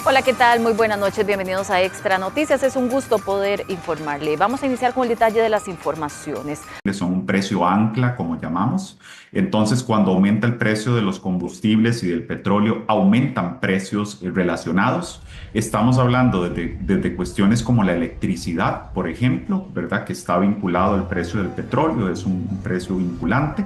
Hola, ¿qué tal? Muy buenas noches, bienvenidos a Extra Noticias. Es un gusto poder informarle. Vamos a iniciar con el detalle de las informaciones. Son un precio ancla, como llamamos. Entonces, cuando aumenta el precio de los combustibles y del petróleo, aumentan precios relacionados. Estamos hablando desde cuestiones como la electricidad, por ejemplo, ¿verdad? Que está vinculado al precio del petróleo, es un precio vinculante.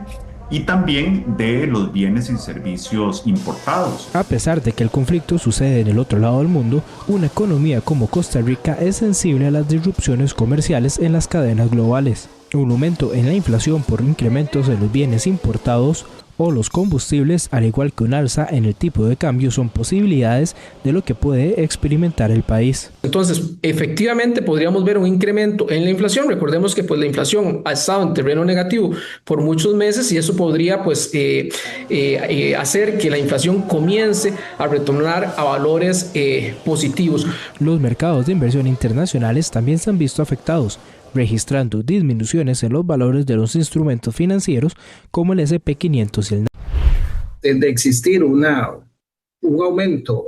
Y también de los bienes y servicios importados. A pesar de que el conflicto sucede en el otro lado del mundo, una economía como Costa Rica es sensible a las disrupciones comerciales en las cadenas globales. Un aumento en la inflación por incrementos en los bienes importados o los combustibles, al igual que un alza en el tipo de cambio, son posibilidades de lo que puede experimentar el país. Entonces, efectivamente podríamos ver un incremento en la inflación. Recordemos que pues, la inflación ha estado en terreno negativo por muchos meses y eso podría hacer que la inflación comience a retornar a valores positivos. Los mercados de inversión internacionales también se han visto afectados, registrando disminuciones en los valores de los instrumentos financieros como el S&P 500 y el NASDAQ. De existir un aumento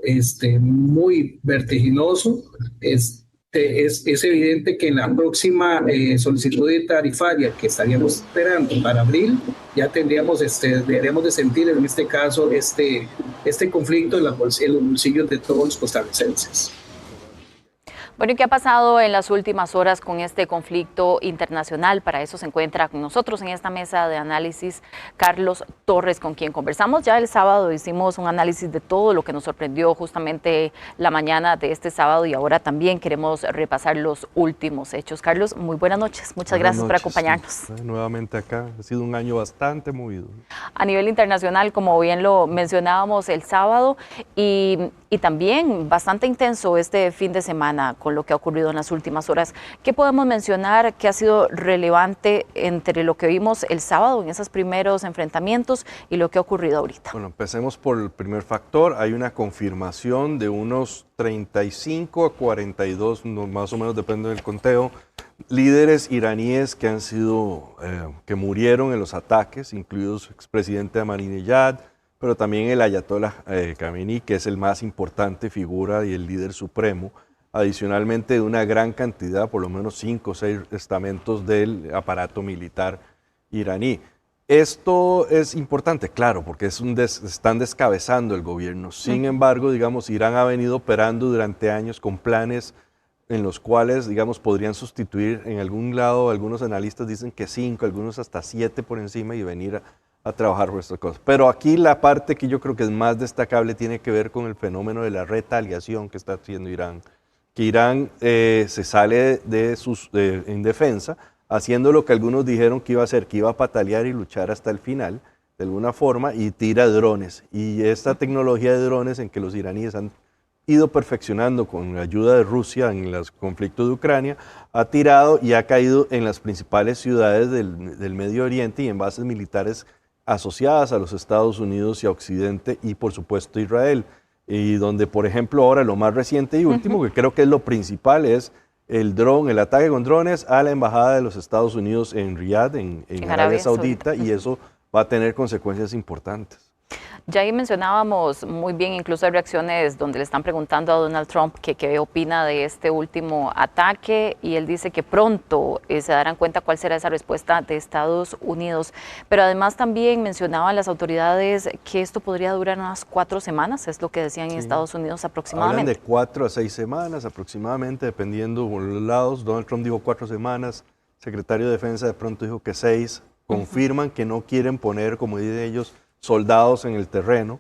muy vertiginoso, es evidente que en la próxima solicitud tarifaria que estaríamos esperando para abril, ya deberíamos de sentir en este caso este conflicto en los bolsillos de todos los costarricenses. Bueno, ¿y qué ha pasado en las últimas horas con este conflicto internacional? Para eso se encuentra con nosotros en esta mesa de análisis Carlos Torres, con quien conversamos ya el sábado. Hicimos un análisis de todo lo que nos sorprendió justamente la mañana de este sábado y ahora también queremos repasar los últimos hechos. Carlos, muy buenas noches. Muchas gracias por acompañarnos. Sí. Nuevamente acá. Ha sido un año bastante movido. A nivel internacional, como bien lo mencionábamos el sábado, y también bastante intenso este fin de semana con lo que ha ocurrido en las últimas horas. ¿Qué podemos mencionar que ha sido relevante entre lo que vimos el sábado en esos primeros enfrentamientos y lo que ha ocurrido ahorita? Bueno, empecemos por el primer factor. Hay una confirmación de unos 35 a 42, más o menos depende del conteo, líderes iraníes que han sido, que murieron en los ataques, incluidos el expresidente Ahmadinejad, pero también el ayatollah Khamenei, que es el más importante figura y el líder supremo, adicionalmente de una gran cantidad, por lo menos 5 o 6 estamentos del aparato militar iraní. Esto es importante, claro, porque están descabezando el gobierno. Sin embargo, digamos, Irán ha venido operando durante años con planes en los cuales, digamos, podrían sustituir en algún lado, algunos analistas dicen que 5, algunos hasta 7 por encima y venir a trabajar por estas cosas. Pero aquí la parte que yo creo que es más destacable tiene que ver con el fenómeno de la retaliación que está haciendo Irán. Que Irán se sale en defensa, haciendo lo que algunos dijeron que iba a hacer, que iba a patalear y luchar hasta el final, de alguna forma, y tira drones. Y esta tecnología de drones en que los iraníes han ido perfeccionando con la ayuda de Rusia en los conflictos de Ucrania, ha tirado y ha caído en las principales ciudades del Medio Oriente y en bases militares asociadas a los Estados Unidos y a Occidente y por supuesto Israel. Y donde, por ejemplo, ahora lo más reciente y último, que creo que es lo principal, es el ataque con drones a la embajada de los Estados Unidos en Riyadh, en Arabia Saudita, y eso va a tener consecuencias importantes. Ya ahí mencionábamos muy bien, incluso hay reacciones donde le están preguntando a Donald Trump qué opina de este último ataque y él dice que pronto se darán cuenta cuál será esa respuesta de Estados Unidos. Pero además también mencionaban las autoridades que esto podría durar unas 4 semanas, es lo que decían en Estados Unidos aproximadamente. Hablan de 4 a 6 semanas aproximadamente, dependiendo por los lados. Donald Trump dijo 4 semanas, el secretario de Defensa de pronto dijo que 6. Confirman que no quieren poner, como dicen ellos, soldados en el terreno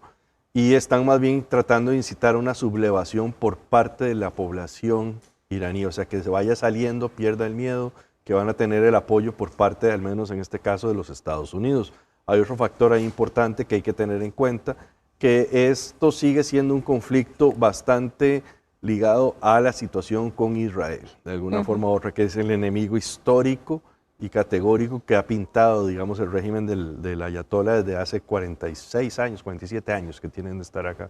y están más bien tratando de incitar una sublevación por parte de la población iraní, o sea, que se vaya saliendo, pierda el miedo, que van a tener el apoyo por parte, al menos en este caso, de los Estados Unidos. Hay otro factor ahí importante que hay que tener en cuenta, que esto sigue siendo un conflicto bastante ligado a la situación con Israel, de alguna forma u otra, que es el enemigo histórico y categórico que ha pintado, digamos, el régimen del ayatollah desde hace 46 años, 47 años que tienen de estar acá.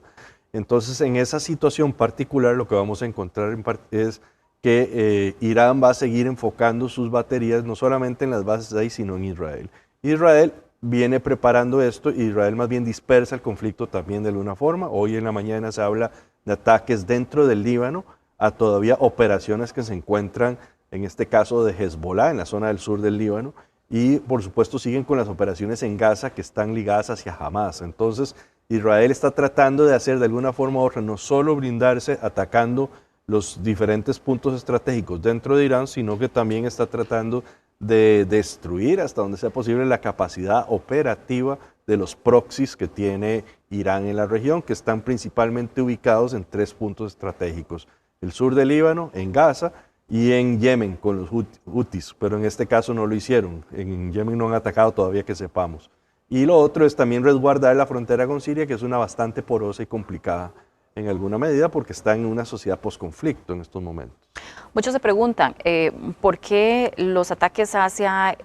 Entonces, en esa situación particular, lo que vamos a encontrar es que Irán va a seguir enfocando sus baterías no solamente en las bases ahí, sino en Israel. Israel viene preparando esto, Israel más bien dispersa el conflicto también de alguna forma. Hoy en la mañana se habla de ataques dentro del Líbano a todavía operaciones que se encuentran, en este caso de Hezbollah, en la zona del sur del Líbano, y por supuesto siguen con las operaciones en Gaza que están ligadas hacia Hamas. Entonces Israel está tratando de hacer de alguna forma u otra, no solo blindarse atacando los diferentes puntos estratégicos dentro de Irán, sino que también está tratando de destruir hasta donde sea posible la capacidad operativa de los proxies que tiene Irán en la región, que están principalmente ubicados en 3 puntos estratégicos: el sur del Líbano, en Gaza, y en Yemen con los Houthis, pero en este caso no lo hicieron. En Yemen no han atacado todavía que sepamos. Y lo otro es también resguardar la frontera con Siria, que es una bastante porosa y complicada en alguna medida porque está en una sociedad posconflicto en estos momentos. Muchos se preguntan por qué los ataques hacia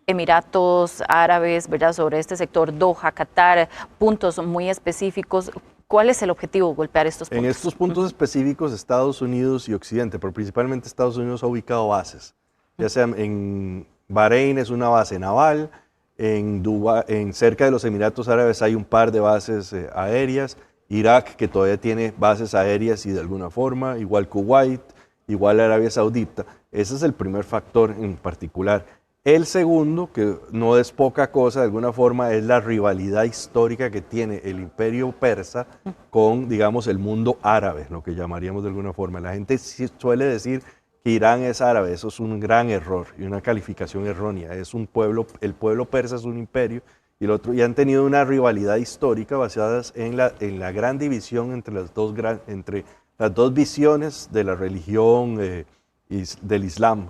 Emiratos Árabes, ¿verdad?, sobre este sector, Doha, Qatar, puntos muy específicos. ¿Cuál es el objetivo, golpear estos puntos? En estos puntos específicos, Estados Unidos y Occidente, pero principalmente Estados Unidos, ha ubicado bases. Ya sea en Bahrein es una base naval, en cerca de los Emiratos Árabes hay un par de bases aéreas, Irak, que todavía tiene bases aéreas y de alguna forma, igual Kuwait, igual Arabia Saudita. Ese es el primer factor en particular. El segundo, que no es poca cosa de alguna forma, es la rivalidad histórica que tiene el imperio persa con, digamos, el mundo árabe, lo que llamaríamos de alguna forma. La gente suele decir que Irán es árabe, eso es un gran error y una calificación errónea. Es un pueblo, el pueblo persa es un imperio y el otro, y han tenido una rivalidad histórica basada en la gran división entre las dos visiones de la religión del Islam.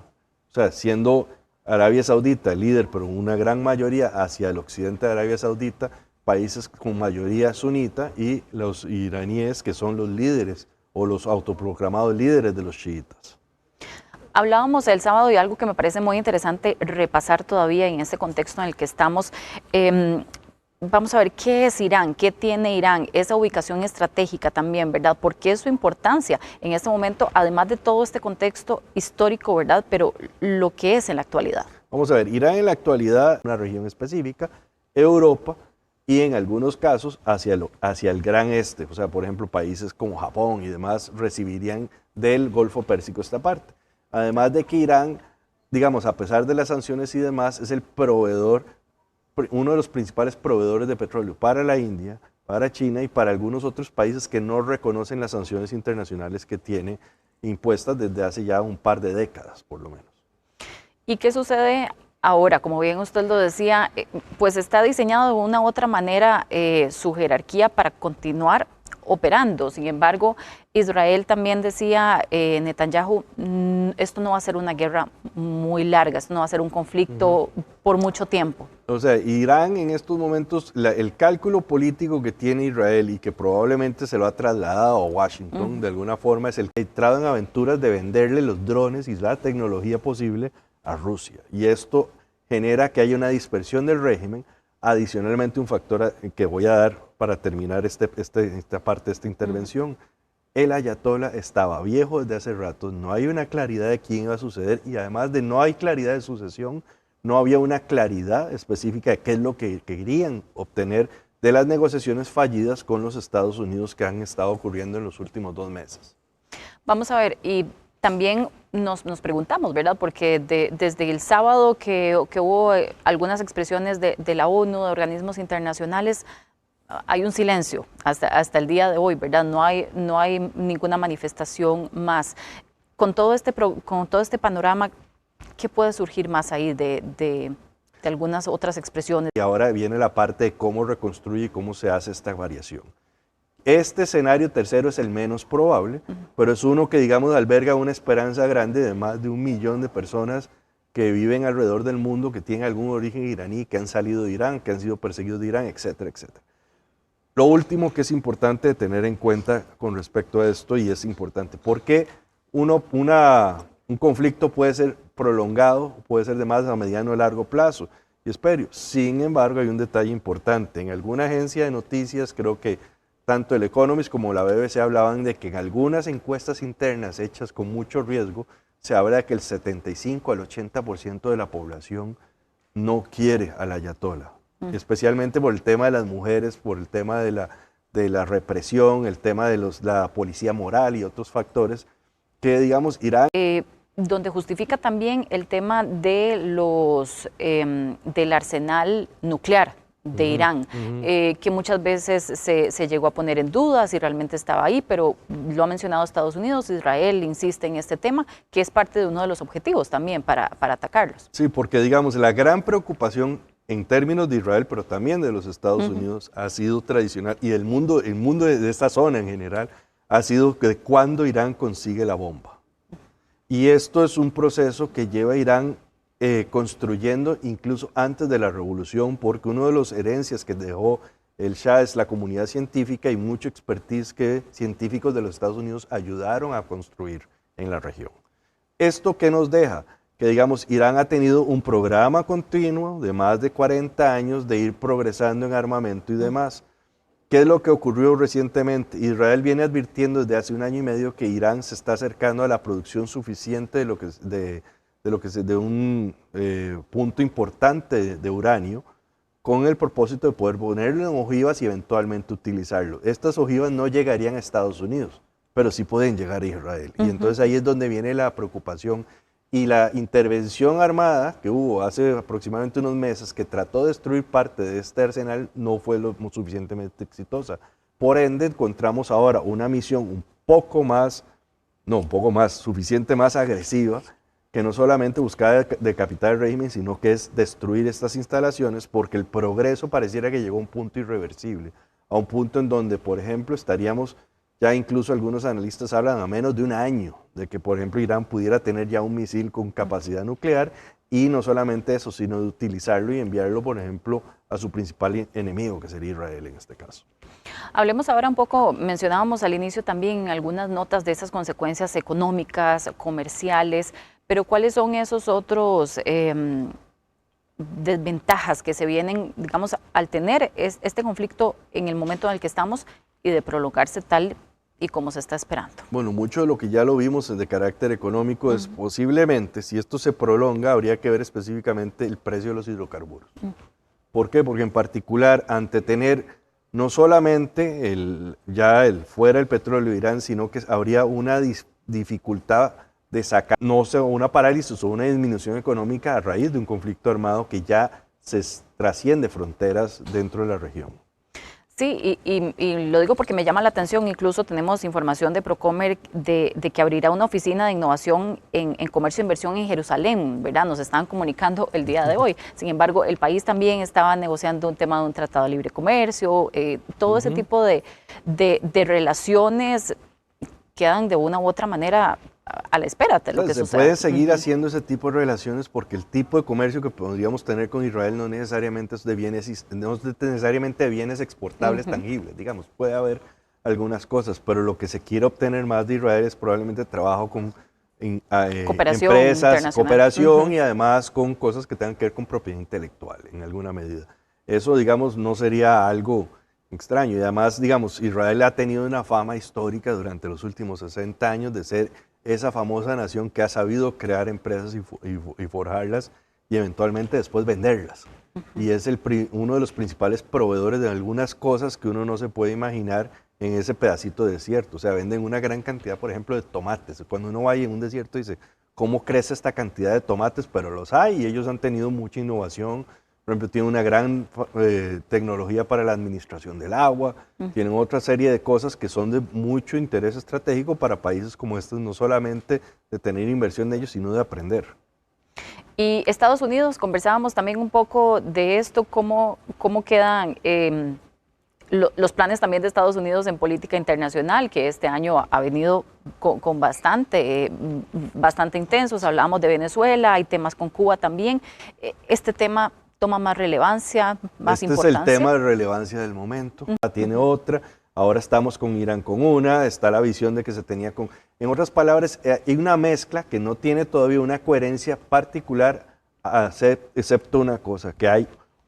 O sea, siendo Arabia Saudita líder, pero una gran mayoría hacia el occidente de Arabia Saudita, países con mayoría sunita, y los iraníes, que son los líderes o los autoproclamados líderes de los chiitas. Hablábamos el sábado de algo que me parece muy interesante repasar todavía en este contexto en el que estamos. Vamos a ver qué es Irán, qué tiene Irán, esa ubicación estratégica también, ¿verdad? ¿Por qué es su importancia en este momento, además de todo este contexto histórico, ¿verdad? Pero lo que es en la actualidad. Vamos a ver, Irán en la actualidad es una región específica, Europa, y en algunos casos hacia el gran este. O sea, por ejemplo, países como Japón y demás recibirían del Golfo Pérsico esta parte. Además de que Irán, digamos, a pesar de las sanciones y demás, es el proveedor, uno de los principales proveedores de petróleo para la India, para China y para algunos otros países que no reconocen las sanciones internacionales que tiene impuestas desde hace ya un par de décadas, por lo menos. ¿Y qué sucede ahora? Como bien usted lo decía, pues está diseñado de una u otra manera su jerarquía para continuar operando. Sin embargo, Israel también decía, Netanyahu, esto no va a ser una guerra muy larga, esto no va a ser un conflicto por mucho tiempo. O sea, Irán en estos momentos, el cálculo político que tiene Israel y que probablemente se lo ha trasladado a Washington de alguna forma, es el que ha entrado en aventuras de venderle los drones y la tecnología posible a Rusia. Y esto genera que haya una dispersión del régimen. Adicionalmente, un factor que voy a dar para terminar esta parte de esta intervención: el ayatollah estaba viejo desde hace rato, no hay una claridad de quién iba a suceder, y además de no hay claridad de sucesión, no había una claridad específica de qué es lo que querían obtener de las negociaciones fallidas con los Estados Unidos que han estado ocurriendo en los últimos 2 meses. Vamos a ver, y también nos preguntamos, ¿verdad? Porque desde el sábado que hubo algunas expresiones de la ONU, de organismos internacionales, hay un silencio hasta el día de hoy, ¿verdad? No hay ninguna manifestación más. Con todo este panorama, ¿qué puede surgir más ahí de algunas otras expresiones? Y ahora viene la parte de cómo reconstruye y cómo se hace esta variación. Este escenario tercero es el menos probable, pero es uno que, digamos, alberga una esperanza grande de más de 1 millón de personas que viven alrededor del mundo, que tienen algún origen iraní, que han salido de Irán, que han sido perseguidos de Irán, etcétera, etcétera. Lo último que es importante tener en cuenta con respecto a esto, y es importante, porque un conflicto puede ser prolongado, puede ser de más a mediano o largo plazo, y espero. Sin embargo, hay un detalle importante. En alguna agencia de noticias, creo que tanto el Economist como la BBC hablaban de que en algunas encuestas internas hechas con mucho riesgo, se habla de que el 75 al 80% de la población no quiere al ayatollah, especialmente por el tema de las mujeres, por el tema de de la represión, el tema de la policía moral y otros factores que, digamos, Irán... donde justifica también el tema de del arsenal nuclear de Irán, que muchas veces se llegó a poner en duda si realmente estaba ahí, pero lo ha mencionado Estados Unidos, Israel insiste en este tema, que es parte de uno de los objetivos también para atacarlos. Sí, porque digamos, la gran preocupación en términos de Israel, pero también de los Estados Unidos, ha sido tradicional, y el mundo de esta zona en general, ha sido de cuándo Irán consigue la bomba. Y esto es un proceso que lleva a Irán construyendo incluso antes de la revolución, porque una de las herencias que dejó el Shah es la comunidad científica y mucho expertise que científicos de los Estados Unidos ayudaron a construir en la región. ¿Esto qué nos deja? Que digamos, Irán ha tenido un programa continuo de más de 40 años de ir progresando en armamento y demás. ¿Qué es lo que ocurrió recientemente? Israel viene advirtiendo desde hace 1 año y medio que Irán se está acercando a la producción suficiente de un punto importante de uranio, con el propósito de poder ponerlo en ojivas y eventualmente utilizarlo. Estas ojivas no llegarían a Estados Unidos, pero sí pueden llegar a Israel. Y entonces ahí es donde viene la preocupación. Y la intervención armada que hubo hace aproximadamente unos meses, que trató de destruir parte de este arsenal, no fue lo suficientemente exitosa. Por ende, encontramos ahora una misión suficiente más agresiva, que no solamente buscaba decapitar el régimen, sino que es destruir estas instalaciones, porque el progreso pareciera que llegó a un punto irreversible, a un punto en donde, por ejemplo, estaríamos... Ya incluso algunos analistas hablan a menos de 1 año de que, por ejemplo, Irán pudiera tener ya un misil con capacidad nuclear, y no solamente eso, sino de utilizarlo y enviarlo, por ejemplo, a su principal enemigo, que sería Israel en este caso. Hablemos ahora un poco, mencionábamos al inicio también algunas notas de esas consecuencias económicas, comerciales, pero ¿cuáles son esos otros desventajas que se vienen, digamos, al tener este conflicto en el momento en el que estamos y de prolongarse tal y como se está esperando? Bueno, mucho de lo que ya lo vimos de carácter económico es posiblemente, si esto se prolonga, habría que ver específicamente el precio de los hidrocarburos. ¿Por qué? Porque en particular, ante tener no solamente fuera el petróleo de Irán, sino que habría una dificultad de sacar, no sé, una parálisis o una disminución económica a raíz de un conflicto armado que ya se trasciende fronteras dentro de la región. Sí, y lo digo porque me llama la atención, incluso tenemos información de Procomer de que abrirá una oficina de innovación en comercio e inversión en Jerusalén, ¿verdad? Nos están comunicando el día de hoy. Sin embargo, el país también estaba negociando un tema de un tratado de libre comercio, todo ese tipo de relaciones quedan de una u otra manera a la espera de lo que suceda. Se puede seguir haciendo ese tipo de relaciones, porque el tipo de comercio que podríamos tener con Israel no necesariamente es de bienes exportables tangibles, digamos, puede haber algunas cosas, pero lo que se quiere obtener más de Israel es probablemente trabajo con empresas, cooperación y además con cosas que tengan que ver con propiedad intelectual en alguna medida. Eso, digamos, no sería algo extraño, y además, digamos, Israel ha tenido una fama histórica durante los últimos 60 años de ser esa famosa nación que ha sabido crear empresas y forjarlas y eventualmente después venderlas. Y es uno de los principales proveedores de algunas cosas que uno no se puede imaginar en ese pedacito de desierto. O sea, venden una gran cantidad, por ejemplo, de tomates. Cuando uno va ahí en un desierto dice, ¿cómo crece esta cantidad de tomates? Pero los hay, y ellos han tenido mucha innovación. Por ejemplo, tienen una gran tecnología para la administración del agua, tienen otra serie de cosas que son de mucho interés estratégico para países como estos, no solamente de tener inversión en ellos, sino de aprender. Y Estados Unidos, conversábamos también un poco de esto, cómo quedan los planes también de Estados Unidos en política internacional, que este año ha venido con bastante intensos. Hablábamos de Venezuela, hay temas con Cuba también. Este tema toma más relevancia, más importancia. Este es el tema de relevancia del momento. Tiene otra. Ahora estamos con Irán con una, está la visión de que se tenía con... En otras palabras, hay una mezcla que no tiene todavía una coherencia particular, excepto una cosa, que hay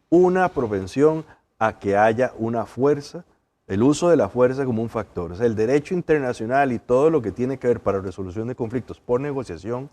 una propensión a que haya una fuerza, el uso de la fuerza como un factor. O sea, el derecho internacional y todo lo que tiene que ver para resolución de conflictos por negociación,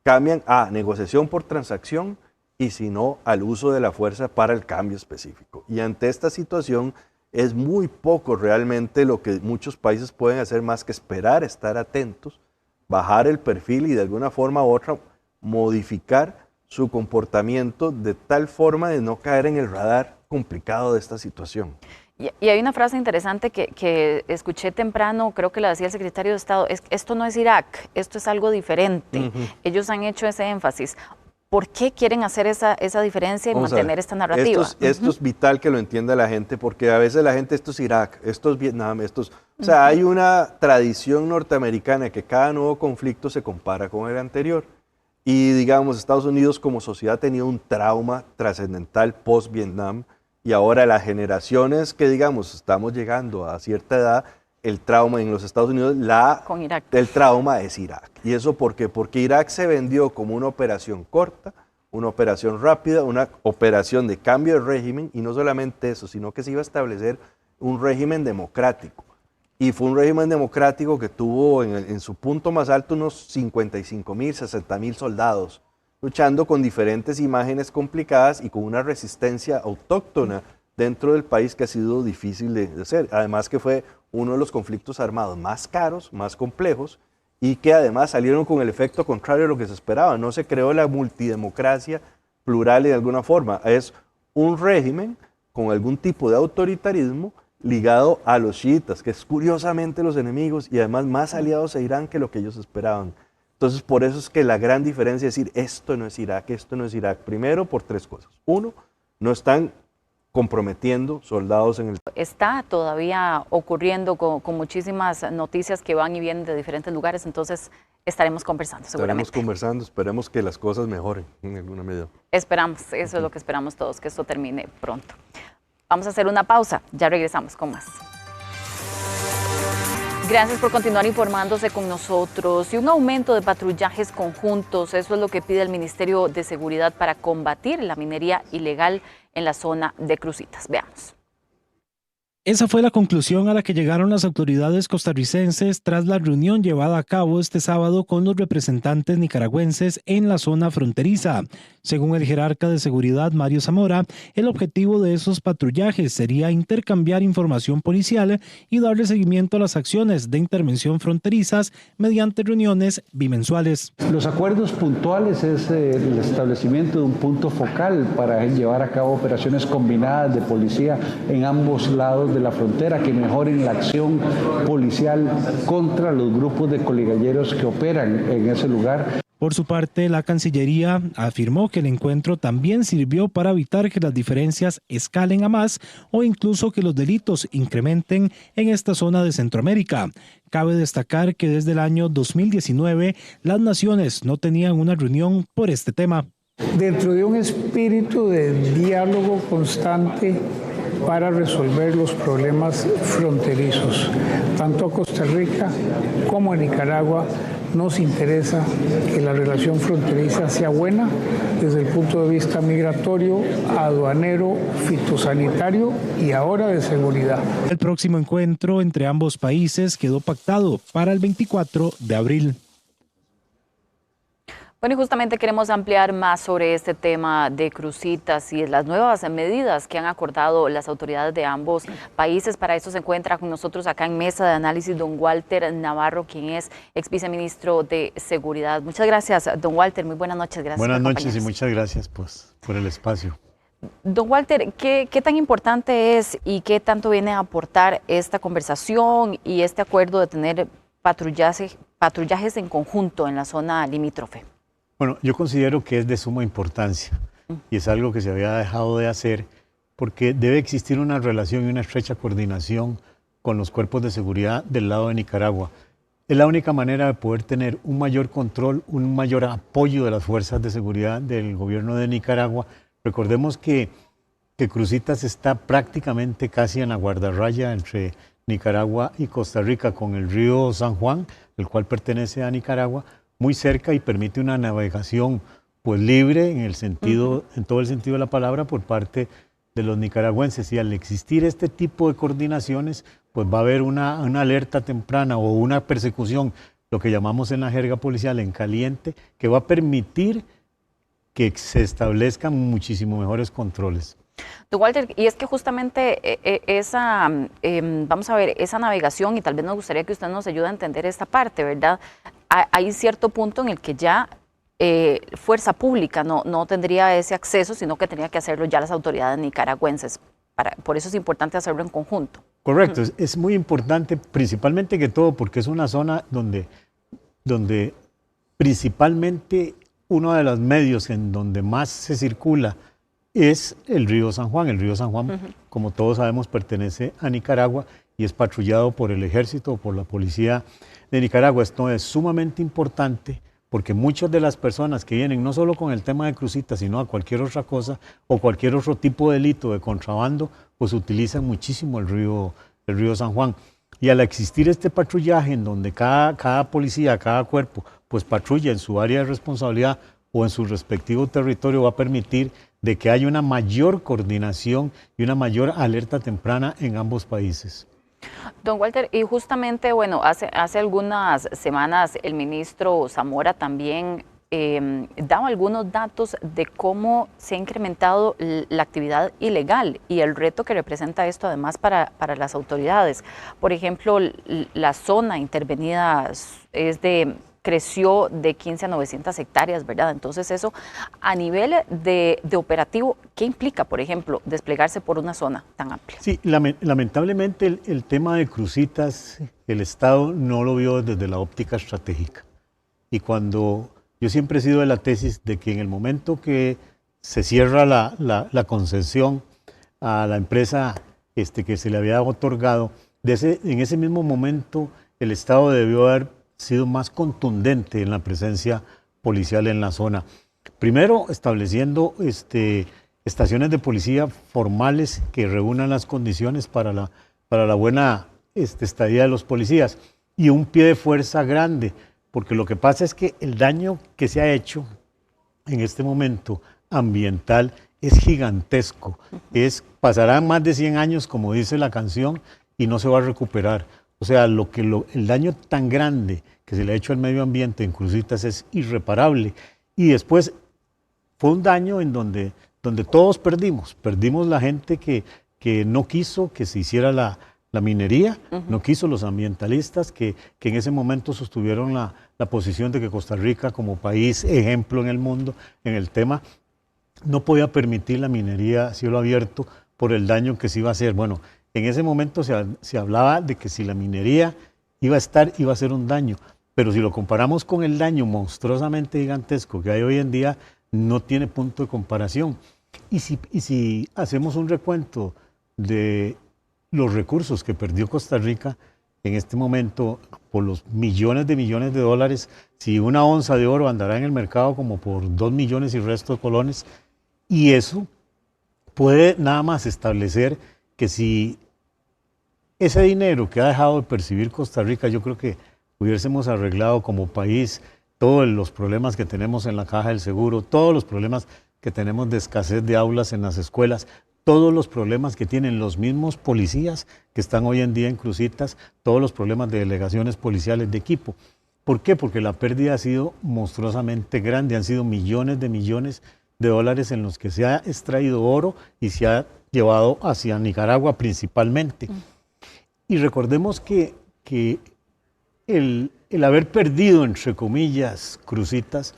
cambian a negociación por transacción, y si no, al uso de la fuerza para el cambio específico. Y ante esta situación, es muy poco realmente lo que muchos países pueden hacer más que esperar, estar atentos, bajar el perfil y de alguna forma u otra modificar su comportamiento de tal forma de no caer en el radar complicado de esta situación. Y hay una frase interesante que escuché temprano, creo que la decía el secretario de Estado, esto no es Irak, esto es algo diferente. Ellos han hecho ese énfasis. ¿Por qué quieren hacer esa diferencia y mantener esta narrativa? Esto es vital que lo entienda la gente, porque a veces la gente, esto es Irak, esto es Vietnam, o sea, hay una tradición norteamericana que cada nuevo conflicto se compara con el anterior. Y digamos, Estados Unidos como sociedad tenía un trauma trascendental post-Vietnam, y ahora las generaciones que, digamos, estamos llegando a cierta edad, el trauma en los Estados Unidos, el trauma es Irak. ¿Y eso por qué? Porque Irak se vendió como una operación corta, una operación rápida, una operación de cambio de régimen, y no solamente eso, sino que se iba a establecer un régimen democrático. Y fue un régimen democrático que tuvo en su punto más alto unos 55.000, 60.000 soldados, luchando con diferentes imágenes complicadas y con una resistencia autóctona dentro del país que ha sido difícil de hacer. Además que fue uno de los conflictos armados más caros, más complejos, y que además salieron con el efecto contrario a lo que se esperaba. No se creó la multidemocracia plural de alguna forma. Es un régimen con algún tipo de autoritarismo ligado a los chiitas, que es curiosamente los enemigos y además más aliados a Irán que lo que ellos esperaban. Entonces, por eso es que la gran diferencia es decir, esto no es Irak, esto no es Irak. Primero, por tres cosas. Uno, no están comprometiendo soldados en el... Está todavía ocurriendo con muchísimas noticias que van y vienen de diferentes lugares, entonces estaremos conversando seguramente. Estaremos conversando, esperemos que las cosas mejoren en alguna medida. Esperamos, eso es lo que esperamos todos, que esto termine pronto. Vamos a hacer una pausa, ya regresamos con más. Gracias por continuar informándose con nosotros. Y un aumento de patrullajes conjuntos, eso es lo que pide el Ministerio de Seguridad para combatir la minería ilegal en la zona de Cruzitas. Veamos. Esa fue la conclusión a la que llegaron las autoridades costarricenses tras la reunión llevada a cabo este sábado con los representantes nicaragüenses en la zona fronteriza. Según el jerarca de seguridad Mario Zamora, el objetivo de esos patrullajes sería intercambiar información policial y darle seguimiento a las acciones de intervención fronterizas mediante reuniones bimensuales. Los acuerdos puntuales es el establecimiento de un punto focal para llevar a cabo operaciones combinadas de policía en ambos lados de la frontera que mejoren la acción policial contra los grupos de coligalleros que operan en ese lugar. Por su parte, la Cancillería afirmó que el encuentro también sirvió para evitar que las diferencias escalen a más o incluso que los delitos incrementen en esta zona de Centroamérica. Cabe destacar que desde el año 2019 las naciones no tenían una reunión por este tema. Dentro de un espíritu de diálogo constante para resolver los problemas fronterizos, tanto a Costa Rica como a Nicaragua, nos interesa que la relación fronteriza sea buena desde el punto de vista migratorio, aduanero, fitosanitario y ahora de seguridad. El próximo encuentro entre ambos países quedó pactado para el 24 de abril. Bueno, y justamente queremos ampliar más sobre este tema de Cruzitas y las nuevas medidas que han acordado las autoridades de ambos países. Para eso se encuentra con nosotros acá en Mesa de Análisis don Walter Navarro, quien es ex viceministro de Seguridad. Muchas gracias, don Walter. Muy buenas noches. Gracias. Buenas noches y muchas gracias por el espacio. Don Walter, ¿qué tan importante es y qué tanto viene a aportar esta conversación y este acuerdo de tener patrullajes en conjunto en la zona limítrofe? Bueno, yo considero que es de suma importancia y es algo que se había dejado de hacer porque debe existir una relación y una estrecha coordinación con los cuerpos de seguridad del lado de Nicaragua. Es la única manera de poder tener un mayor control, un mayor apoyo de las fuerzas de seguridad del gobierno de Nicaragua. Recordemos que Cruzitas está prácticamente casi en la guardarraya entre Nicaragua y Costa Rica con el río San Juan, el cual pertenece a Nicaragua, muy cerca y permite una navegación pues libre en todo el sentido de la palabra por parte de los nicaragüenses. Y al existir este tipo de coordinaciones, pues va a haber una alerta temprana o una persecución, lo que llamamos en la jerga policial en caliente, que va a permitir que se establezcan muchísimo mejores controles. Don Walter, y es que justamente esa, vamos a ver, esa navegación, y tal vez nos gustaría que usted nos ayude a entender esta parte, ¿verdad? Hay cierto punto en el que ya fuerza pública no tendría ese acceso, sino que tendría que hacerlo ya las autoridades nicaragüenses. Por eso es importante hacerlo en conjunto. Correcto, es muy importante, principalmente que todo, porque es una zona donde principalmente uno de los medios en donde más se circula es el río San Juan. El río San Juan, como todos sabemos, pertenece a Nicaragua y es patrullado por el ejército o por la policía de Nicaragua. Esto es sumamente importante porque muchas de las personas que vienen no solo con el tema de crucitas, sino a cualquier otra cosa o cualquier otro tipo de delito de contrabando, pues utilizan muchísimo el río San Juan. Y al existir este patrullaje en donde cada policía, cada cuerpo, pues patrulla en su área de responsabilidad o en su respectivo territorio, va a permitir de que haya una mayor coordinación y una mayor alerta temprana en ambos países. Don Walter, y justamente, bueno, hace algunas semanas el ministro Zamora también daba algunos datos de cómo se ha incrementado la actividad ilegal y el reto que representa esto además para las autoridades. Por ejemplo, la zona intervenida creció de 15 a 900 hectáreas, ¿verdad? Entonces eso a nivel de operativo, ¿qué implica, por ejemplo, desplegarse por una zona tan amplia? Sí, lamentablemente el tema de crucitas, el Estado no lo vio desde la óptica estratégica. Y cuando yo siempre he sido de la tesis de que en el momento que se cierra la concesión a la empresa que se le había otorgado, en ese mismo momento el Estado debió haber sido más contundente en la presencia policial en la zona. Primero, estableciendo estaciones de policía formales que reúnan las condiciones para la buena estadía de los policías y un pie de fuerza grande, porque lo que pasa es que el daño que se ha hecho en este momento ambiental es gigantesco. Pasarán más de 100 años, como dice la canción, y no se va a recuperar. O sea, el daño tan grande que se le ha hecho al medio ambiente en Crucitas es irreparable. Y después fue un daño en donde todos perdimos. Perdimos la gente que no quiso que se hiciera la minería, no quiso los ambientalistas que en ese momento sostuvieron la posición de que Costa Rica, como país ejemplo en el mundo, en el tema, no podía permitir la minería a cielo abierto por el daño que se iba a hacer. Bueno, en ese momento se hablaba de que si la minería iba a ser un daño, pero si lo comparamos con el daño monstruosamente gigantesco que hay hoy en día, no tiene punto de comparación. Y si hacemos un recuento de los recursos que perdió Costa Rica en este momento por los millones de dólares, si una onza de oro andará en el mercado como por 2 millones y resto de colones, y eso puede nada más establecer que si ese dinero que ha dejado de percibir Costa Rica, yo creo que hubiésemos arreglado como país todos los problemas que tenemos en la caja del seguro, todos los problemas que tenemos de escasez de aulas en las escuelas, todos los problemas que tienen los mismos policías que están hoy en día en Crucitas, todos los problemas de delegaciones policiales de equipo. ¿Por qué? Porque la pérdida ha sido monstruosamente grande, han sido millones de dólares en los que se ha extraído oro y se ha llevado hacia Nicaragua principalmente. Y recordemos que el haber perdido, entre comillas, Crucitas,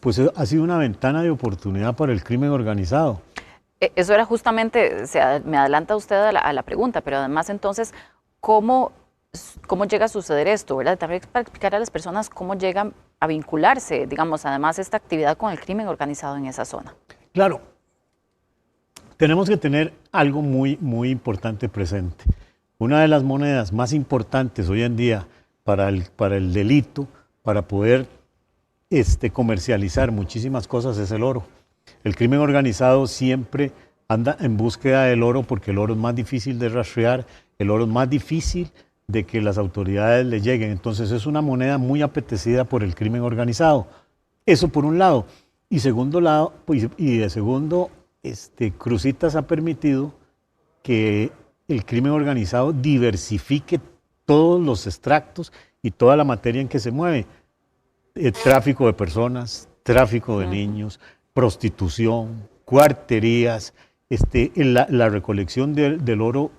pues ha sido una ventana de oportunidad para el crimen organizado. Eso era justamente, me adelanta usted a la pregunta, pero además entonces, ¿cómo llega a suceder esto, verdad? También para explicar a las personas cómo llegan a vincularse, digamos, además esta actividad con el crimen organizado en esa zona. Claro, tenemos que tener algo muy, muy importante presente. Una de las monedas más importantes hoy en día para el delito, para poder comercializar muchísimas cosas, es el oro. El crimen organizado siempre anda en búsqueda del oro porque el oro es más difícil de rastrear, el oro es más difícil de que las autoridades le lleguen. Entonces es una moneda muy apetecida por el crimen organizado. Eso por un lado. Y de segundo, Crucitas ha permitido que el crimen organizado diversifique todos los extractos y toda la materia en que se mueve. Tráfico de personas, tráfico de niños, prostitución, cuarterías, la recolección del oro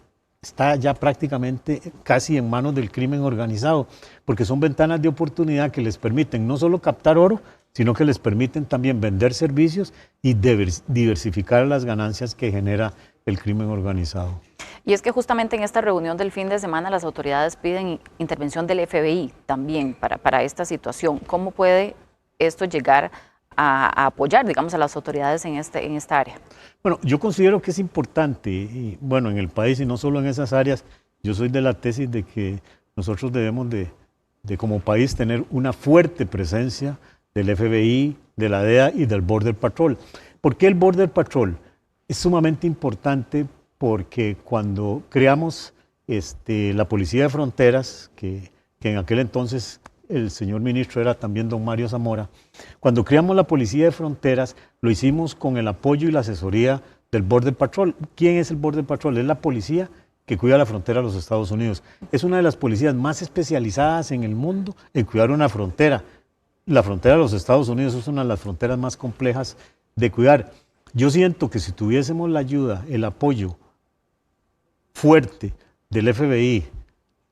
está ya prácticamente casi en manos del crimen organizado, porque son ventanas de oportunidad que les permiten no solo captar oro, sino que les permiten también vender servicios y diversificar las ganancias que genera el crimen organizado. Y es que justamente en esta reunión del fin de semana las autoridades piden intervención del FBI también para esta situación. ¿Cómo puede esto llegar a apoyar, digamos, a las autoridades en esta área? Bueno, yo considero que es importante, y bueno, en el país y no solo en esas áreas, yo soy de la tesis de que nosotros debemos de como país tener una fuerte presencia del FBI, de la DEA y del Border Patrol. ¿Por qué el Border Patrol? Es sumamente importante porque cuando creamos la Policía de Fronteras, que en aquel entonces el señor ministro era también don Mario Zamora, cuando creamos la Policía de Fronteras lo hicimos con el apoyo y la asesoría del Border Patrol. ¿Quién es el Border Patrol? Es la policía que cuida la frontera de los Estados Unidos. Es una de las policías más especializadas en el mundo en cuidar una frontera. La frontera de los Estados Unidos es una de las fronteras más complejas de cuidar. Yo siento que si tuviésemos la ayuda, el apoyo fuerte del FBI,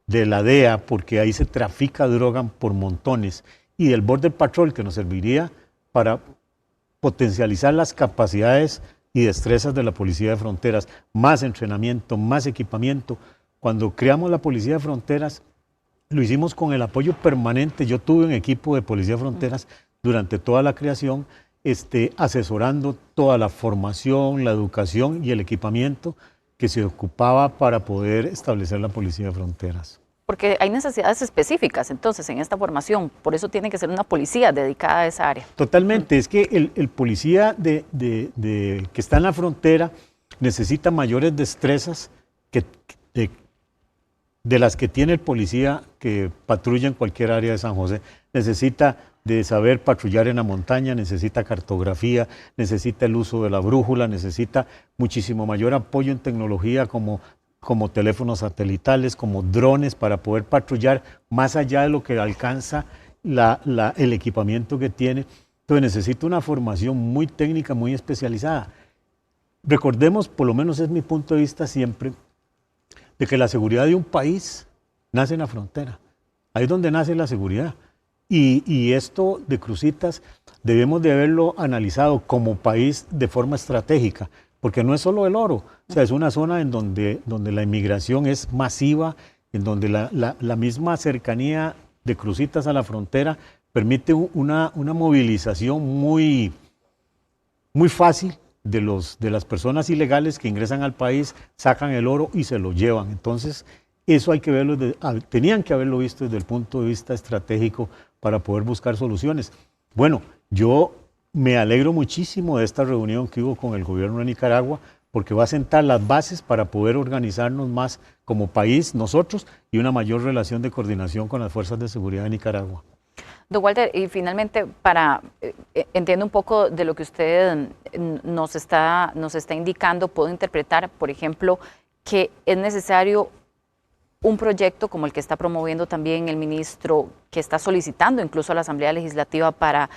de la DEA, porque ahí se trafica droga por montones, y del Border Patrol, que nos serviría para potencializar las capacidades y destrezas de la Policía de Fronteras, más entrenamiento, más equipamiento. Cuando creamos la Policía de Fronteras, lo hicimos con el apoyo permanente. Yo tuve un equipo de Policía de Fronteras durante toda la creación, asesorando toda la formación, la educación y el equipamiento que se ocupaba para poder establecer la Policía de Fronteras. Porque hay necesidades específicas entonces en esta formación, por eso tiene que ser una policía dedicada a esa área. Totalmente, es que el policía que está en la frontera necesita mayores destrezas de las que tiene el policía que patrulla en cualquier área de San José. Necesita de saber patrullar en la montaña, necesita cartografía, necesita el uso de la brújula, necesita muchísimo mayor apoyo en tecnología como teléfonos satelitales, como drones para poder patrullar más allá de lo que alcanza el equipamiento que tiene. Entonces necesita una formación muy técnica, muy especializada. Recordemos, por lo menos es mi punto de vista siempre, de que la seguridad de un país nace en la frontera. Ahí es donde nace la seguridad. Y esto de Cruzitas debemos de haberlo analizado como país de forma estratégica, porque no es solo el oro, o sea, es una zona en donde la inmigración es masiva, en donde la misma cercanía de Cruzitas a la frontera permite una movilización muy, muy fácil de las personas ilegales que ingresan al país, sacan el oro y se lo llevan. Entonces, eso hay que verlo, tenían que haberlo visto desde el punto de vista estratégico para poder buscar soluciones. Bueno, yo me alegro muchísimo de esta reunión que hubo con el gobierno de Nicaragua, porque va a sentar las bases para poder organizarnos más como país, nosotros, y una mayor relación de coordinación con las fuerzas de seguridad de Nicaragua. Don Walter, y finalmente, entiendo un poco de lo que usted nos está indicando, puedo interpretar, por ejemplo, que es necesario un proyecto como el que está promoviendo también el ministro, que está solicitando incluso a la Asamblea Legislativa para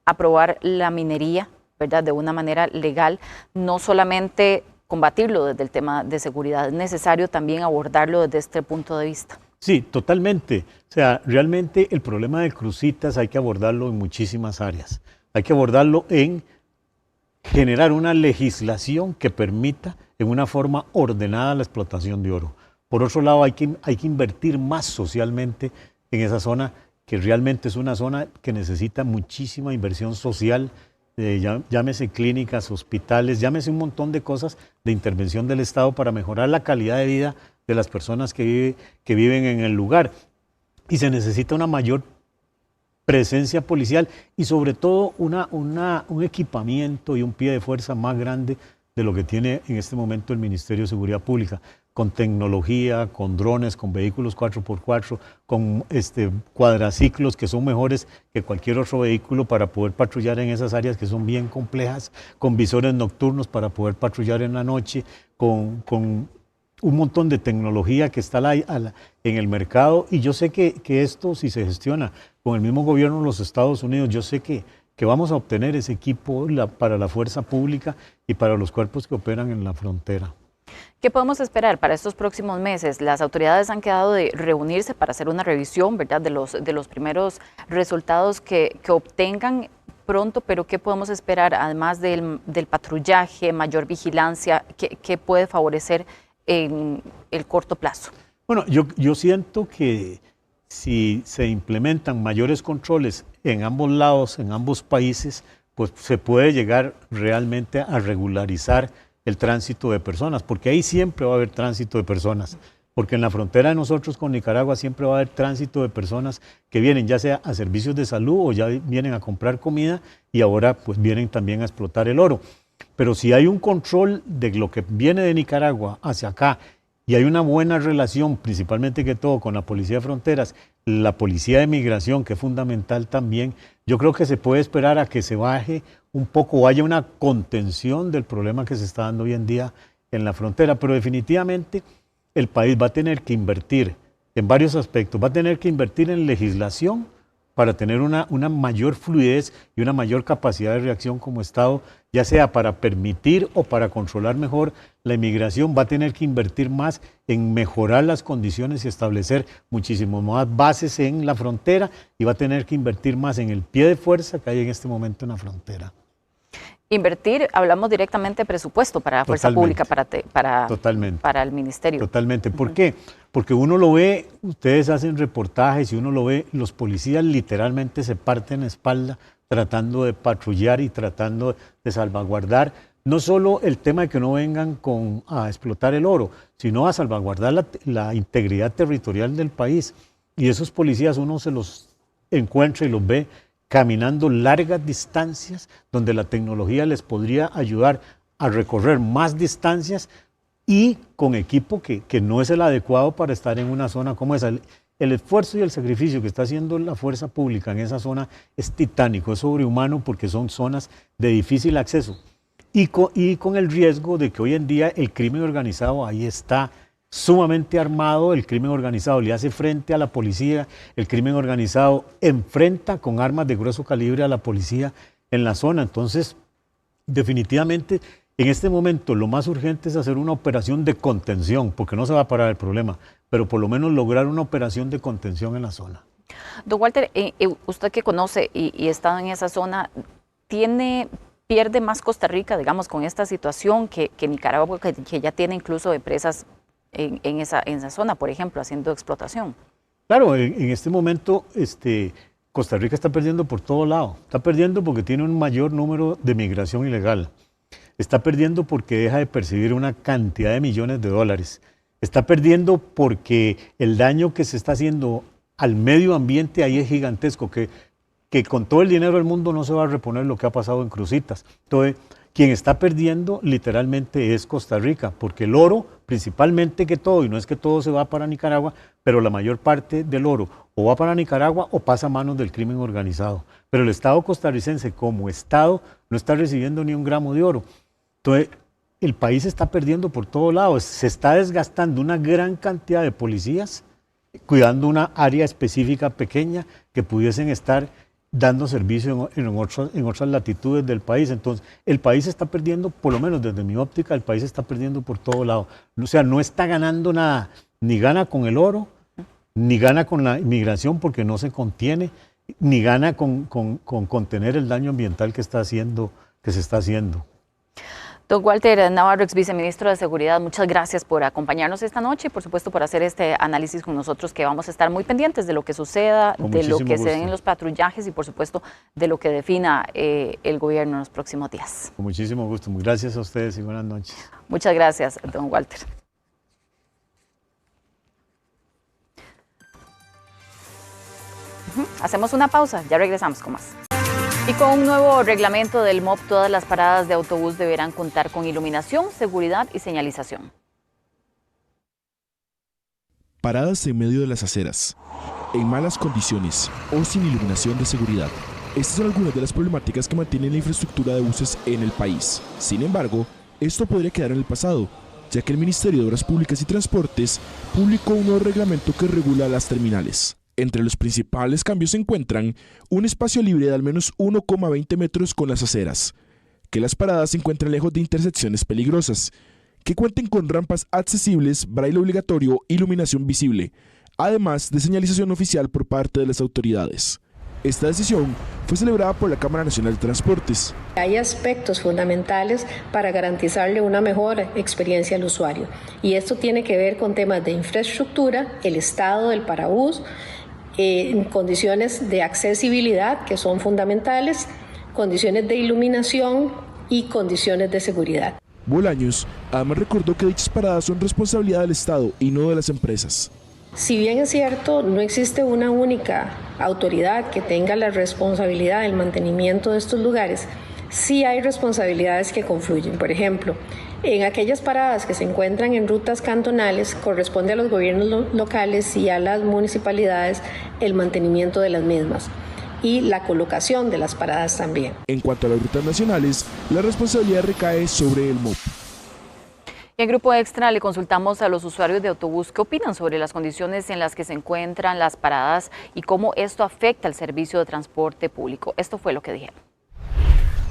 aprobar la minería, ¿verdad?, de una manera legal, no solamente combatirlo desde el tema de seguridad, es necesario también abordarlo desde este punto de vista. Sí, totalmente. O sea, realmente el problema de Cruzitas hay que abordarlo en muchísimas áreas. Hay que abordarlo en generar una legislación que permita en una forma ordenada la explotación de oro. Por otro lado, hay que invertir más socialmente en esa zona, que realmente es una zona que necesita muchísima inversión social, llámese clínicas, hospitales, llámese un montón de cosas de intervención del Estado para mejorar la calidad de vida de las personas que viven en el lugar. Y se necesita una mayor presencia policial y sobre todo un equipamiento y un pie de fuerza más grande de lo que tiene en este momento el Ministerio de Seguridad Pública, con tecnología, con drones, con vehículos 4x4, con cuadraciclos que son mejores que cualquier otro vehículo para poder patrullar en esas áreas que son bien complejas, con visores nocturnos para poder patrullar en la noche, con un montón de tecnología que está en el mercado. Y yo sé que esto, si se gestiona con el mismo gobierno de los Estados Unidos, yo sé que que vamos a obtener ese equipo para la fuerza pública y para los cuerpos que operan en la frontera. ¿Qué podemos esperar para estos próximos meses? Las autoridades han quedado de reunirse para hacer una revisión, ¿verdad?, de los primeros resultados que obtengan pronto, pero ¿qué podemos esperar además del patrullaje, mayor vigilancia? ¿Qué puede favorecer en el corto plazo? Bueno, yo siento que si se implementan mayores controles en ambos lados, en ambos países, pues se puede llegar realmente a regularizar el tránsito de personas, porque ahí siempre va a haber tránsito de personas, porque en la frontera de nosotros con Nicaragua siempre va a haber tránsito de personas que vienen ya sea a servicios de salud o ya vienen a comprar comida y ahora pues vienen también a explotar el oro. Pero si hay un control de lo que viene de Nicaragua hacia acá y hay una buena relación, principalmente que todo con la Policía de Fronteras, la Policía de Migración, que es fundamental también, yo creo que se puede esperar a que se baje un poco o haya una contención del problema que se está dando hoy en día en la frontera, pero definitivamente el país va a tener que invertir en varios aspectos, va a tener que invertir en legislación para tener una mayor fluidez y una mayor capacidad de reacción como Estado, ya sea para permitir o para controlar mejor la inmigración, va a tener que invertir más en mejorar las condiciones y establecer muchísimo más bases en la frontera y va a tener que invertir más en el pie de fuerza que hay en este momento en la frontera. Invertir, hablamos directamente de presupuesto para la fuerza pública, para el ministerio. Totalmente. ¿Por qué? Porque uno lo ve, ustedes hacen reportajes y uno lo ve, los policías literalmente se parten la espalda tratando de patrullar y tratando de salvaguardar no solo el tema de que no vengan a explotar el oro, sino a salvaguardar la integridad territorial del país. Y esos policías uno se los encuentra y los ve caminando largas distancias donde la tecnología les podría ayudar a recorrer más distancias y con equipo que no es el adecuado para estar en una zona como esa. El esfuerzo y el sacrificio que está haciendo la fuerza pública en esa zona es titánico, es sobrehumano porque son zonas de difícil acceso y con el riesgo de que hoy en día el crimen organizado ahí está sumamente armado, el crimen organizado le hace frente a la policía, el crimen organizado enfrenta con armas de grueso calibre a la policía en la zona. Entonces, definitivamente, en este momento lo más urgente es hacer una operación de contención, porque no se va a parar el problema, pero por lo menos lograr una operación de contención en la zona. Don Walter, usted que conoce y ha estado en esa zona, pierde más Costa Rica, digamos, con esta situación que Nicaragua, que ya tiene incluso empresas en esa zona, por ejemplo, haciendo explotación? Claro, en este momento Costa Rica está perdiendo por todo lado. Está perdiendo porque tiene un mayor número de migración ilegal. Está perdiendo porque deja de percibir una cantidad de millones de dólares. Está perdiendo porque el daño que se está haciendo al medio ambiente ahí es gigantesco, que con todo el dinero del mundo no se va a reponer lo que ha pasado en Cruzitas. Entonces, quien está perdiendo literalmente es Costa Rica, porque el oro, principalmente que todo, y no es que todo se va para Nicaragua, pero la mayor parte del oro o va para Nicaragua o pasa a manos del crimen organizado. Pero el Estado costarricense como Estado no está recibiendo ni un gramo de oro. Entonces, el país está perdiendo por todos lados. Se está desgastando una gran cantidad de policías cuidando una área específica pequeña que pudiesen estar dando servicio en otras latitudes del país. Entonces, el país está perdiendo, por lo menos desde mi óptica, el país está perdiendo por todo lado. O sea, no está ganando nada, ni gana con el oro, ni gana con la inmigración porque no se contiene, ni gana con contener el daño ambiental que se está haciendo. Don Walter Navarro, ex viceministro de Seguridad, muchas gracias por acompañarnos esta noche y por supuesto por hacer este análisis con nosotros, que vamos a estar muy pendientes de lo que suceda, de lo que se den en los patrullajes y por supuesto de lo que defina el gobierno en los próximos días. Con muchísimo gusto. Gracias a ustedes y buenas noches. Muchas gracias, don Walter. Hacemos una pausa, ya regresamos con más. Y con un nuevo reglamento del MOP, todas las paradas de autobús deberán contar con iluminación, seguridad y señalización. Paradas en medio de las aceras, en malas condiciones o sin iluminación de seguridad. Estas son algunas de las problemáticas que mantienen la infraestructura de buses en el país. Sin embargo, esto podría quedar en el pasado, ya que el Ministerio de Obras Públicas y Transportes publicó un nuevo reglamento que regula las terminales. Entre los principales cambios se encuentran un espacio libre de al menos 1,20 metros con las aceras, que las paradas se encuentren lejos de intersecciones peligrosas, que cuenten con rampas accesibles, braille obligatorio, iluminación visible, además de señalización oficial por parte de las autoridades. Esta decisión fue celebrada por la Cámara Nacional de Transportes. Hay aspectos fundamentales para garantizarle una mejor experiencia al usuario, y esto tiene que ver con temas de infraestructura, el estado del parabús, condiciones de accesibilidad que son fundamentales, condiciones de iluminación y condiciones de seguridad. Bolaños además recordó que dichas paradas son responsabilidad del Estado y no de las empresas. Si bien es cierto, no existe una única autoridad que tenga la responsabilidad del mantenimiento de estos lugares, sí hay responsabilidades que confluyen. Por ejemplo, en aquellas paradas que se encuentran en rutas cantonales, corresponde a los gobiernos locales y a las municipalidades el mantenimiento de las mismas y la colocación de las paradas también. En cuanto a las rutas nacionales, la responsabilidad recae sobre el MOP. En Grupo Extra le consultamos a los usuarios de autobús qué opinan sobre las condiciones en las que se encuentran las paradas y cómo esto afecta al servicio de transporte público. Esto fue lo que dijeron.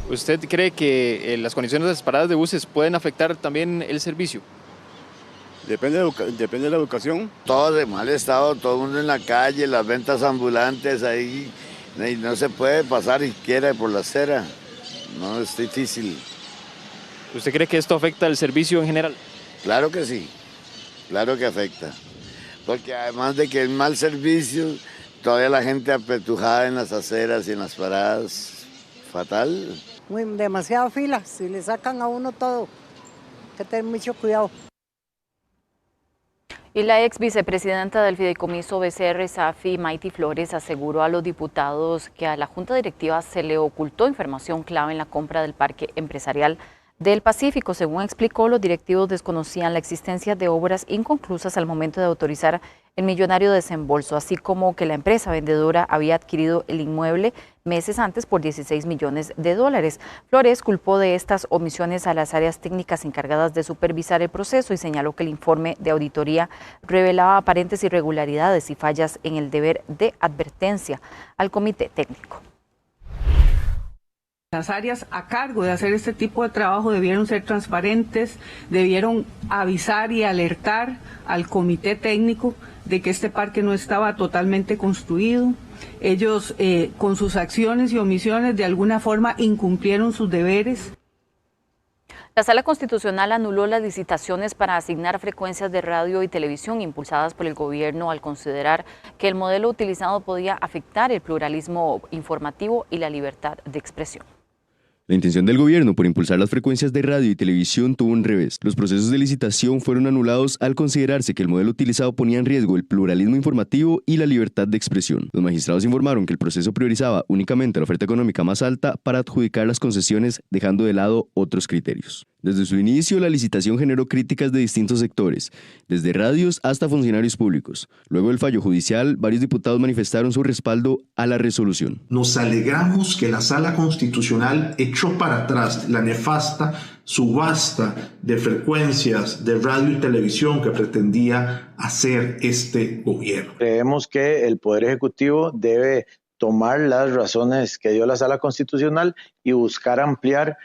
¿Usted cree que las condiciones de las paradas de buses pueden afectar también el servicio? Depende de la educación. Todo de mal estado, todo el mundo en la calle, las ventas ambulantes ahí, no se puede pasar siquiera por la acera. No, es difícil. ¿Usted cree que esto afecta al servicio en general? Claro que sí, claro que afecta. Porque además de que es mal servicio, todavía la gente apretujada en las aceras y en las paradas, fatal. Demasiada fila, si le sacan a uno todo, hay que tener mucho cuidado. Y la ex vicepresidenta del Fideicomiso BCR, Safi Maiti Flores, aseguró a los diputados que a la Junta Directiva se le ocultó información clave en la compra del Parque Empresarial del Pacífico. Según explicó, los directivos desconocían la existencia de obras inconclusas al momento de autorizar el millonario desembolso, así como que la empresa vendedora había adquirido el inmueble meses antes por $16 millones. Flores culpó de estas omisiones a las áreas técnicas encargadas de supervisar el proceso y señaló que el informe de auditoría revelaba aparentes irregularidades y fallas en el deber de advertencia al comité técnico. Las áreas a cargo de hacer este tipo de trabajo debieron ser transparentes, debieron avisar y alertar al comité técnico de que este parque no estaba totalmente construido. Ellos con sus acciones y omisiones de alguna forma incumplieron sus deberes. La Sala Constitucional anuló las licitaciones para asignar frecuencias de radio y televisión impulsadas por el gobierno al considerar que el modelo utilizado podía afectar el pluralismo informativo y la libertad de expresión. La intención del gobierno por impulsar las frecuencias de radio y televisión tuvo un revés. Los procesos de licitación fueron anulados al considerarse que el modelo utilizado ponía en riesgo el pluralismo informativo y la libertad de expresión. Los magistrados informaron que el proceso priorizaba únicamente la oferta económica más alta para adjudicar las concesiones, dejando de lado otros criterios. Desde su inicio, la licitación generó críticas de distintos sectores, desde radios hasta funcionarios públicos. Luego del fallo judicial, varios diputados manifestaron su respaldo a la resolución. Nos alegramos que la Sala Constitucional echó para atrás la nefasta subasta de frecuencias de radio y televisión que pretendía hacer este gobierno. Creemos que el Poder Ejecutivo debe tomar las razones que dio la Sala Constitucional y buscar ampliar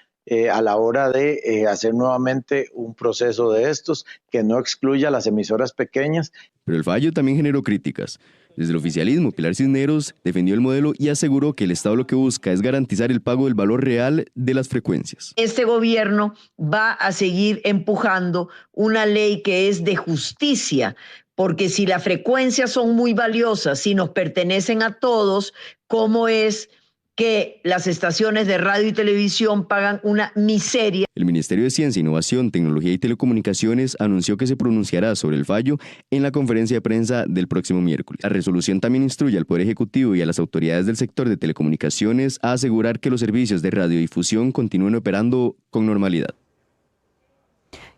a la hora de hacer nuevamente un proceso de estos que no excluya a las emisoras pequeñas. Pero el fallo también generó críticas. Desde el oficialismo, Pilar Cisneros defendió el modelo y aseguró que el Estado lo que busca es garantizar el pago del valor real de las frecuencias. Este gobierno va a seguir empujando una ley que es de justicia, porque si las frecuencias son muy valiosas, si nos pertenecen a todos, ¿cómo es que las estaciones de radio y televisión pagan una miseria? El Ministerio de Ciencia, Innovación, Tecnología y Telecomunicaciones anunció que se pronunciará sobre el fallo en la conferencia de prensa del próximo miércoles. La resolución también instruye al Poder Ejecutivo y a las autoridades del sector de telecomunicaciones a asegurar que los servicios de radiodifusión continúen operando con normalidad.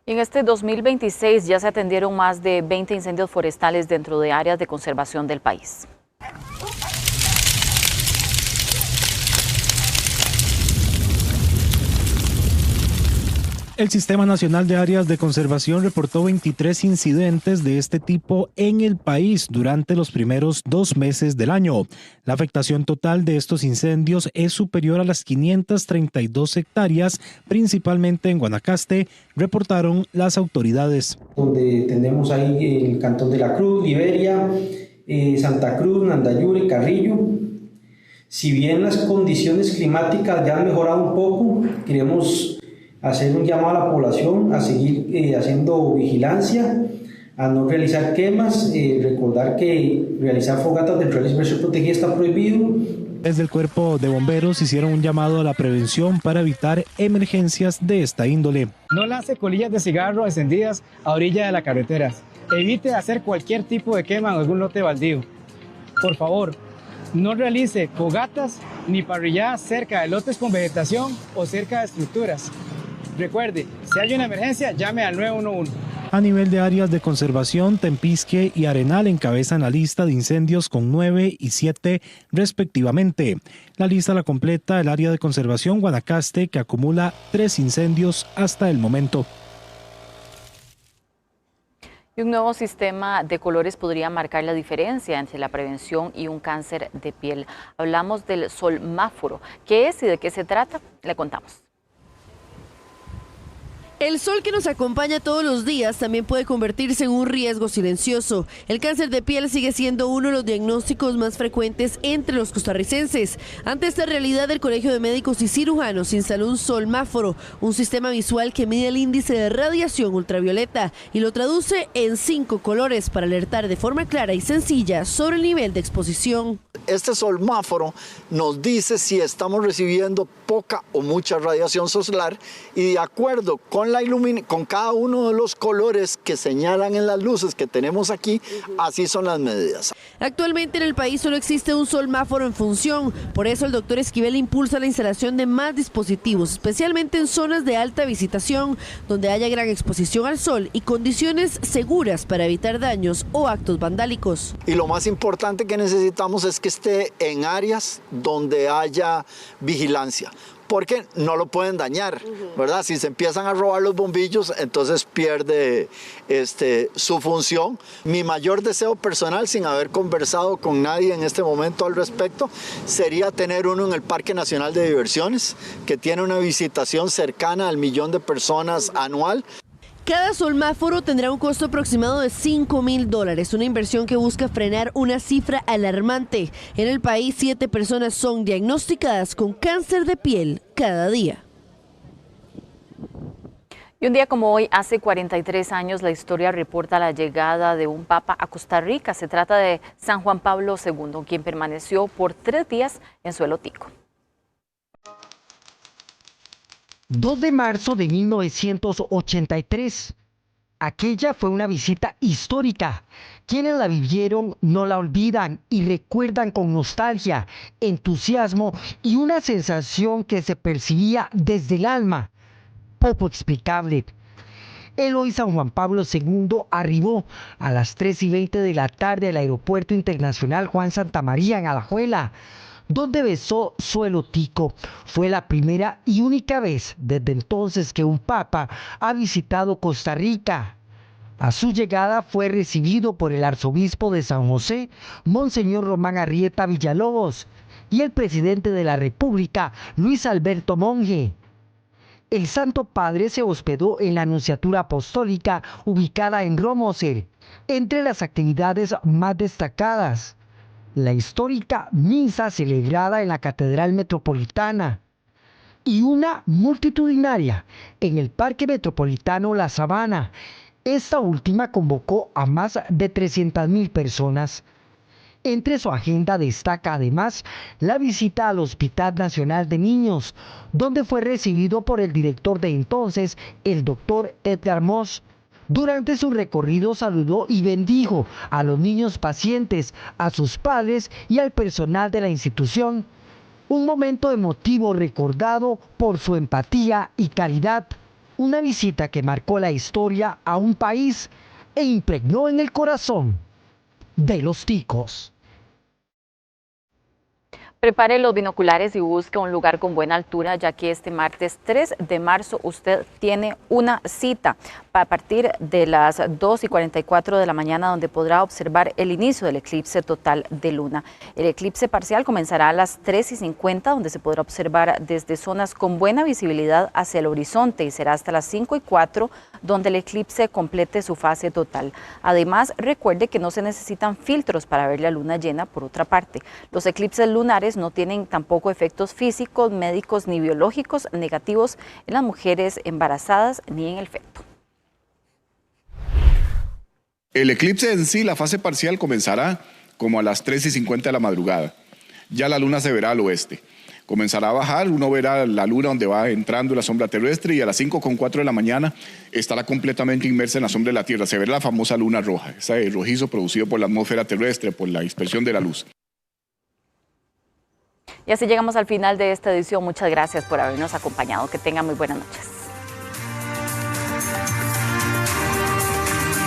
En este 2026 ya se atendieron más de 20 incendios forestales dentro de áreas de conservación del país. El Sistema Nacional de Áreas de Conservación reportó 23 incidentes de este tipo en el país durante los primeros 2 meses del año. La afectación total de estos incendios es superior a las 532 hectáreas, principalmente en Guanacaste, reportaron las autoridades. Donde tenemos ahí el Cantón de la Cruz, Liberia, Santa Cruz, Nandayure, Carrillo. Si bien las condiciones climáticas ya han mejorado un poco, queremos hacer un llamado a la población a seguir haciendo vigilancia, a no realizar quemas, recordar que realizar fogatas dentro del espacio protegido está prohibido. Desde el Cuerpo de Bomberos hicieron un llamado a la prevención para evitar emergencias de esta índole. No lance colillas de cigarro encendidas a orilla de la carretera. Evite hacer cualquier tipo de quema en algún lote baldío. Por favor, no realice fogatas ni parrilladas cerca de lotes con vegetación o cerca de estructuras. Recuerde, si hay una emergencia, llame al 911. A nivel de áreas de conservación, Tempisque y Arenal encabezan la lista de incendios con 9 y 7 respectivamente. La lista la completa el área de conservación Guanacaste, que acumula 3 incendios hasta el momento. Y un nuevo sistema de colores podría marcar la diferencia entre la prevención y un cáncer de piel. Hablamos del solmáforo. ¿Qué es y de qué se trata? Le contamos. El sol que nos acompaña todos los días también puede convertirse en un riesgo silencioso. El cáncer de piel sigue siendo uno de los diagnósticos más frecuentes entre los costarricenses. Ante esta realidad, el Colegio de Médicos y Cirujanos instaló un solmáforo, un sistema visual que mide el índice de radiación ultravioleta y lo traduce en 5 colores para alertar de forma clara y sencilla sobre el nivel de exposición. Este solmáforo nos dice si estamos recibiendo poca o mucha radiación solar y de acuerdo con cada uno de los colores que señalan en las luces que tenemos aquí, así son las medidas. Actualmente en el país solo existe un solmáforo en función, por eso el doctor Esquivel impulsa la instalación de más dispositivos, especialmente en zonas de alta visitación, donde haya gran exposición al sol y condiciones seguras para evitar daños o actos vandálicos. Y lo más importante que necesitamos es que esté en áreas donde haya vigilancia, porque no lo pueden dañar, ¿verdad? Si se empiezan a robar los bombillos, entonces pierde su función. Mi mayor deseo personal, sin haber conversado con nadie en este momento al respecto, sería tener uno en el Parque Nacional de Diversiones, que tiene una visitación cercana al 1.000.000 de personas anual. Cada solmáforo tendrá un costo aproximado de $5.000, una inversión que busca frenar una cifra alarmante. En el país, 7 personas son diagnosticadas con cáncer de piel cada día. Y un día como hoy, hace 43 años, la historia reporta la llegada de un papa a Costa Rica. Se trata de San Juan Pablo II, quien permaneció por 3 días en suelo tico. 2 de marzo de 1983. Aquella fue una visita histórica. Quienes la vivieron no la olvidan y recuerdan con nostalgia, entusiasmo y una sensación que se percibía desde el alma, poco explicable. El hoy San Juan Pablo II arribó a las 3:20 de la tarde al Aeropuerto Internacional Juan Santamaría en Alajuela, donde besó suelo tico. Fue la primera y única vez desde entonces que un papa ha visitado Costa Rica. A su llegada fue recibido por el arzobispo de San José, Monseñor Román Arrieta Villalobos, y el presidente de la República, Luis Alberto Monge. El Santo Padre se hospedó en la Nunciatura Apostólica ubicada en Romoser. Entre las actividades más destacadas, la histórica misa celebrada en la Catedral Metropolitana y una multitudinaria en el Parque Metropolitano La Sabana. Esta última convocó a más de 300.000 personas. Entre su agenda destaca además la visita al Hospital Nacional de Niños, donde fue recibido por el director de entonces, el doctor Edgar Moss. Durante su recorrido saludó y bendijo a los niños pacientes, a sus padres y al personal de la institución. Un momento emotivo recordado por su empatía y caridad. Una visita que marcó la historia a un país e impregnó en el corazón de los ticos. Prepare los binoculares y busque un lugar con buena altura, ya que este martes 3 de marzo usted tiene una cita a partir de las 2:44 de la mañana, donde podrá observar el inicio del eclipse total de luna. El eclipse parcial comenzará a las 3:50, donde se podrá observar desde zonas con buena visibilidad hacia el horizonte, y será hasta las 5:04 donde el eclipse complete su fase total. Además, recuerde que no se necesitan filtros para ver la luna llena. Por otra parte, los eclipses lunares no tienen tampoco efectos físicos, médicos ni biológicos negativos en las mujeres embarazadas ni en el feto. El eclipse en sí, la fase parcial, comenzará como a las 3:50 de la madrugada. Ya la luna se verá al oeste. Comenzará a bajar, uno verá la luna donde va entrando la sombra terrestre, y a las 5:04 de la mañana estará completamente inmersa en la sombra de la Tierra. Se verá la famosa luna roja, ese rojizo producido por la atmósfera terrestre, por la dispersión de la luz. Y así llegamos al final de esta edición. Muchas gracias por habernos acompañado. Que tengan muy buenas noches.